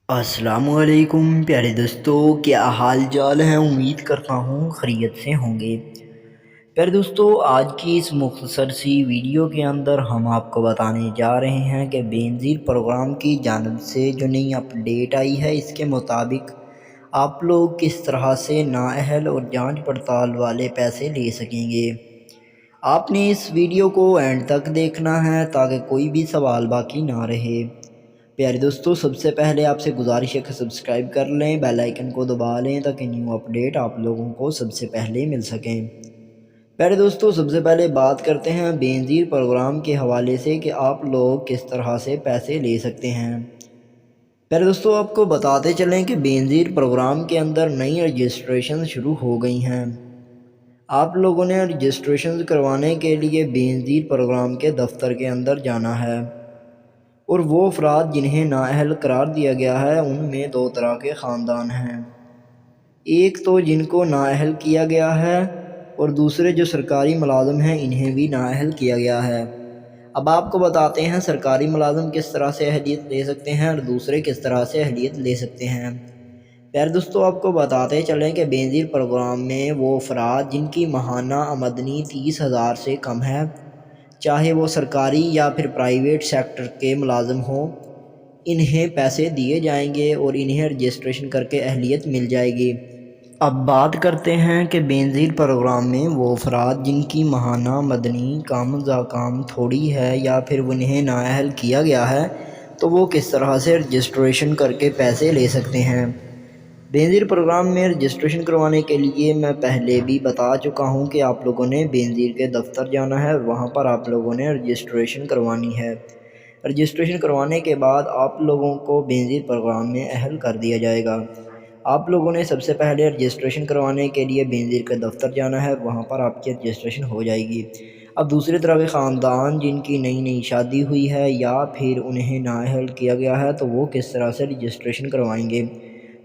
السلام علیکم پیارے دوستو، کیا حال چال ہے؟ امید کرتا ہوں خیریت سے ہوں گے۔ پیارے دوستو، آج کی اس مختصر سی ویڈیو کے اندر ہم آپ کو بتانے جا رہے ہیں کہ بے نظیر پروگرام کی جانب سے جو نئی اپڈیٹ آئی ہے، اس کے مطابق آپ لوگ کس طرح سے نااہل اور جانچ پڑتال والے پیسے لے سکیں گے۔ آپ نے اس ویڈیو کو اینڈ تک دیکھنا ہے تاکہ کوئی بھی سوال باقی نہ رہے۔ پیارے دوستو، سب سے پہلے آپ سے گزارش ہے کہ سبسکرائب کر لیں، بیل آئیکن کو دبا لیں تاکہ نیو اپڈیٹ آپ لوگوں کو سب سے پہلے مل سکیں۔ پیارے دوستو، سب سے پہلے بات کرتے ہیں بے نظیر پروگرام کے حوالے سے کہ آپ لوگ کس طرح سے پیسے لے سکتے ہیں۔ پیارے دوستو، آپ کو بتاتے چلیں کہ بے نظیر پروگرام کے اندر نئی رجسٹریشن شروع ہو گئی ہیں۔ آپ لوگوں نے رجسٹریشن کروانے کے لیے بے نظیر پروگرام کے دفتر کے اندر جانا ہے، اور وہ افراد جنہیں نااہل قرار دیا گیا ہے ان میں دو طرح کے خاندان ہیں۔ ایک تو جن کو نااہل کیا گیا ہے، اور دوسرے جو سرکاری ملازم ہیں انہیں بھی نااہل کیا گیا ہے۔ اب آپ کو بتاتے ہیں سرکاری ملازم کس طرح سے اہلیت لے سکتے ہیں اور دوسرے کس طرح سے اہلیت لے سکتے ہیں۔ پیارے دوستو، آپ کو بتاتے چلیں کہ بے نظیر پروگرام میں وہ افراد جن کی ماہانہ آمدنی 30,000 سے کم ہے، چاہے وہ سرکاری یا پھر پرائیویٹ سیکٹر کے ملازم ہوں، انہیں پیسے دیے جائیں گے اور انہیں رجسٹریشن کر کے اہلیت مل جائے گی۔ اب بات کرتے ہیں کہ بے نظیر پروگرام میں وہ افراد جن کی ماہانہ آمدنی کم کم تھوڑی ہے یا پھر انہیں نااہل کیا گیا ہے، تو وہ کس طرح سے رجسٹریشن کر کے پیسے لے سکتے ہیں۔ بے نظیر پروگرام میں رجسٹریشن کروانے کے لیے میں پہلے بھی بتا چکا ہوں کہ آپ لوگوں نے بے نظیر کے دفتر جانا ہے اور وہاں پر آپ لوگوں نے رجسٹریشن کروانی ہے۔ رجسٹریشن کروانے کے بعد آپ لوگوں کو بے نظیر پروگرام میں اہل کر دیا جائے گا۔ آپ لوگوں نے سب سے پہلے رجسٹریشن کروانے کے لیے بے نظیر کے دفتر جانا ہے، وہاں پر آپ کی رجسٹریشن ہو جائے گی۔ اب دوسری طرح کے خاندان جن کی نئی شادی ہوئی ہے یا پھر انہیں نااہل کیا گیا ہے، تو وہ کس طرح سے رجسٹریشن کروائیں گے۔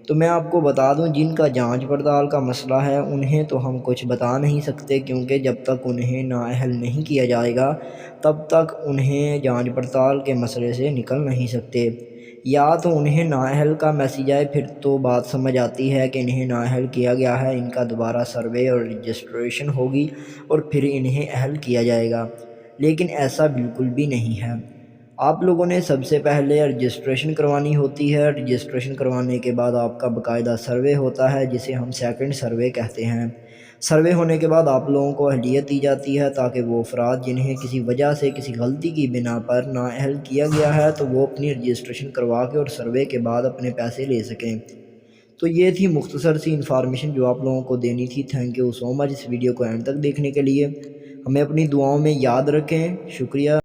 تو میں آپ کو بتا دوں، جن کا جانچ پڑتال کا مسئلہ ہے انہیں تو ہم کچھ بتا نہیں سکتے، کیونکہ جب تک انہیں نااہل نہیں کیا جائے گا تب تک انہیں جانچ پڑتال کے مسئلے سے نکل نہیں سکتے۔ یا تو انہیں نااہل کا میسیج آئے، پھر تو بات سمجھ آتی ہے کہ انہیں نااہل کیا گیا ہے، ان کا دوبارہ سروے اور رجسٹریشن ہوگی اور پھر انہیں اہل کیا جائے گا، لیکن ایسا بالکل بھی نہیں ہے۔ آپ لوگوں نے سب سے پہلے رجسٹریشن کروانی ہوتی ہے۔ رجسٹریشن کروانے کے بعد آپ کا باقاعدہ سروے ہوتا ہے، جسے ہم سیکنڈ سروے کہتے ہیں۔ سروے ہونے کے بعد آپ لوگوں کو اہلیت دی جاتی ہے تاکہ وہ افراد جنہیں کسی وجہ سے کسی غلطی کی بنا پر نااہل کیا گیا ہے تو وہ اپنی رجسٹریشن کروا کے اور سروے کے بعد اپنے پیسے لے سکیں۔ تو یہ تھی مختصر سی انفارمیشن جو آپ لوگوں کو دینی تھی۔ تھینک یو سو مچ اس ویڈیو کو اینڈ تک دیکھنے کے لیے۔ ہمیں اپنی دعاؤں میں یاد رکھیں۔ شکریہ۔